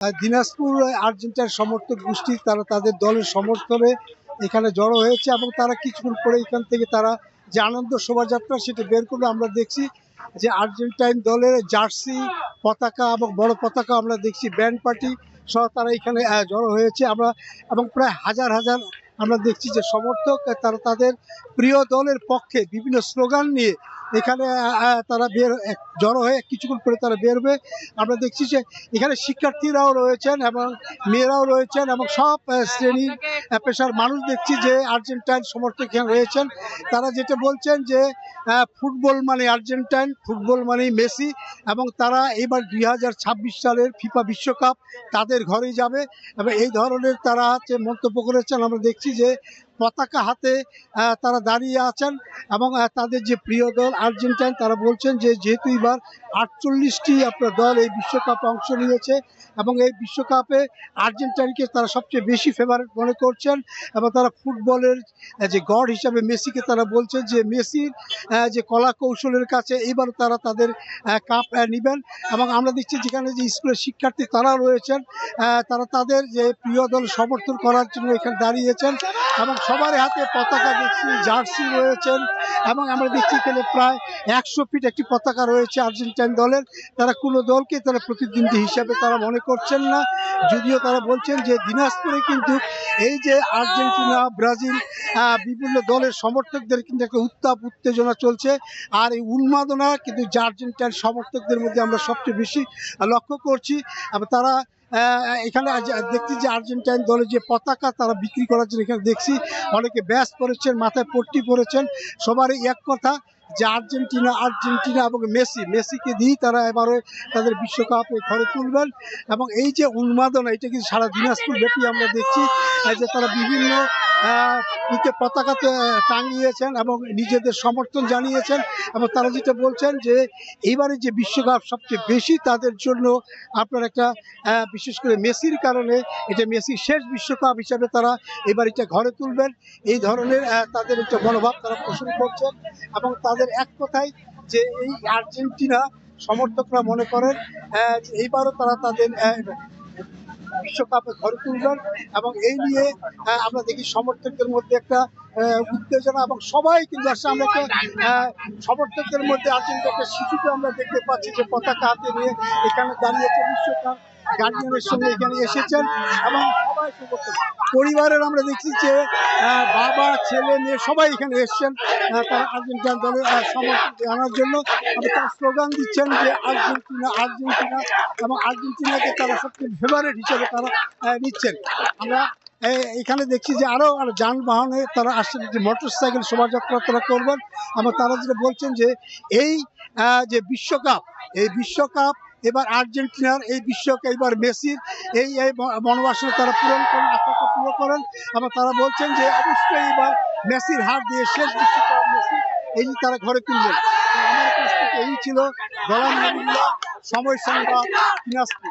দিনাজপুর আর্জেন্টিনার সমর্থক গোষ্ঠী তারা তাদের দলের সমর্থনে এখানে জড়ো হয়েছে এবং তারা কিছুক্ষণ পরে এখান থেকে তারা যে আনন্দ শোভাযাত্রা সেটা বের করবে। আমরা দেখছি যে আর্জেন্টাইন দলের জার্সি, পতাকা এবং বড় পতাকা আমরা দেখছি, ব্যান্ড পার্টি সহ তারা এখানে জড়ো হয়েছে। আমরা এবং প্রায় হাজার হাজার আমরা দেখছি যে সমর্থক তারা তাদের প্রিয় দলের পক্ষে বিভিন্ন স্লোগান নিয়ে এখানে তারা জড়ো হয়ে কিছুক্ষণ পরে তারা বেরোবে। আমরা দেখছি যে এখানে শিক্ষার্থীরাও রয়েছেন এবং মেয়েরাও রয়েছেন এবং সব শ্রেণীর পেশার মানুষ দেখছি যে আর্জেন্টাইন সমর্থক এখানে রয়েছেন। তারা যেটা বলছেন যে ফুটবল মানে আর্জেন্টাইন, ফুটবল মানে মেসি, এবং তারা এবার 2026 সালের ফিফা বিশ্বকাপ তাদের ঘরেই যাবে এবং এই ধরনের তারা মন্তব্য করেছেন। আমরা দেখছি যে পতাকা হাতে তারা দাঁড়িয়ে আছেন এবং তাদের যে প্রিয় দল আর্জেন্টাইন তারা বলছেন যে যেহেতু এবার 48টি আপনার দল এই বিশ্বকাপে অংশ নিয়েছে এবং এই বিশ্বকাপে আর্জেন্টাইনকে তারা সবচেয়ে বেশি ফেভারিট মনে করছেন এবং তারা ফুটবলের যে গড হিসাবে মেসিকে তারা বলছেন যে মেসির যে কলা কৌশলের কাছে এবার তারা তাদের কাপ নেবেন। এবং আমরা দেখছি যেখানে যে স্কুলের শিক্ষার্থী তারা রয়েছেন তারা তাদের যে প্রিয় দল সমর্থন করার জন্য এখানে দাঁড়িয়েছেন এবং সবার হাতে পতাকা দেখছি, জার্সি রয়েছেন এবং আমরা দেখছি এখানে প্রায় 100 ফিট একটি পতাকা রয়েছে আর্জেন্টাইন দলের। তারা কোনো দলকে তারা প্রতিদ্বন্দ্বী হিসাবে তারা মনে করছেন না, যদিও তারা বলছেন যে দিনাজপুরে কিন্তু এই যে আর্জেন্টিনা, ব্রাজিল বিভিন্ন দলের সমর্থকদের কিন্তু একটা উত্তাপ উত্তেজনা চলছে। আর এই উন্মাদনা কিন্তু আর্জেন্টাইন সমর্থকদের মধ্যে আমরা সবচেয়ে বেশি লক্ষ্য করছি। এবং তারা এখানে দেখছি যে আর্জেন্টাইন দলের যে পতাকা তারা বিক্রি করার জন্য এখানে দেখছি অনেকে ব্যাস পরেছেন, মাথায় পট্টি পরেছেন। সবারই এক কথা যে আর্জেন্টিনা আর্জেন্টিনা এবং মেসিকে দিয়েই তারা এবারে তাদের বিশ্বকাপে ঘরে তুলবেন। এবং এই যে উন্মাদনা এটা কিন্তু সারা দিনাজপুর ব্যাপী আমরা দেখছি যে তারা বিভিন্ন পতাকাতে টাঙিয়েছেন এবং নিজেদের সমর্থন জানিয়েছেন এবং তারা যেটা বলছেন যে এইবারে যে বিশ্বকাপ সবচেয়ে বেশি তাদের জন্য আপনার একটা বিশেষ করে মেসির কারণে এটা মেসির শেষ বিশ্বকাপ হিসাবে তারা এবার এটা ঘরে তুলবেন, এই ধরনের তাদের একটা মনোভাব তারা পোষণ করছেন। এবং তাদের এক কথাই যে এই আর্জেন্টিনা সমর্থকরা মনে করেন এইবারও তারা তাদের বিশ্বকাপে ঘরে তুলবেন এবং এই নিয়ে আমরা দেখি সমর্থকদের মধ্যে একটা উত্তেজনা এবং সবাই কিন্তু আসলে আমরা একটা সমর্থকদের মধ্যে আর্জেন্টিনার একটা শিশুকে আমরা দেখতে পাচ্ছি যে পতাকা হাতে নিয়ে এখানে দাঁড়িয়েছে, বিশ্বকাপ গার্জিয়ানের সঙ্গে এখানে এসেছেন এবং সবাই সমর্থক পরিবারের আমরা দেখছি যে বাবা ছেলে মেয়ে সবাই এখানে এসছেন তারা আর্জেন্টিনা দলের সমর্থন জানার জন্য। তারা স্লোগান দিচ্ছেন যে আর্জেন্টিনা আর্জেন্টিনা এবং আর্জেন্টিনাকে তারা সবচেয়ে ফেভারিট হিসেবে তারা নিচ্ছেন। আমরা এখানে দেখছি যে আরো যানবাহনে তারা আসছেন, যে মোটর সাইকেল শোভাযাত্রা তারা করবেন এবং তারা যেটা বলছেন যে এই যে বিশ্বকাপ, এই বিশ্বকাপ এবার আর্জেন্টিনার, এই বিশ্বকাপ এবার মেসির, এই মনোবাসনা তারা পূরণ করেন, আশাকে পূরণ করেন এবং তারা বলছেন যে অবশ্যই এবার মেসির হাত দিয়ে শেষ বিশ্বকাপ মেসি এই তারা ঘরে তুলবেন। আমার কাছ থেকে এই ছিল গোলাম নবীল্লাহ, সময় সংবাদ, দিনাজপুর।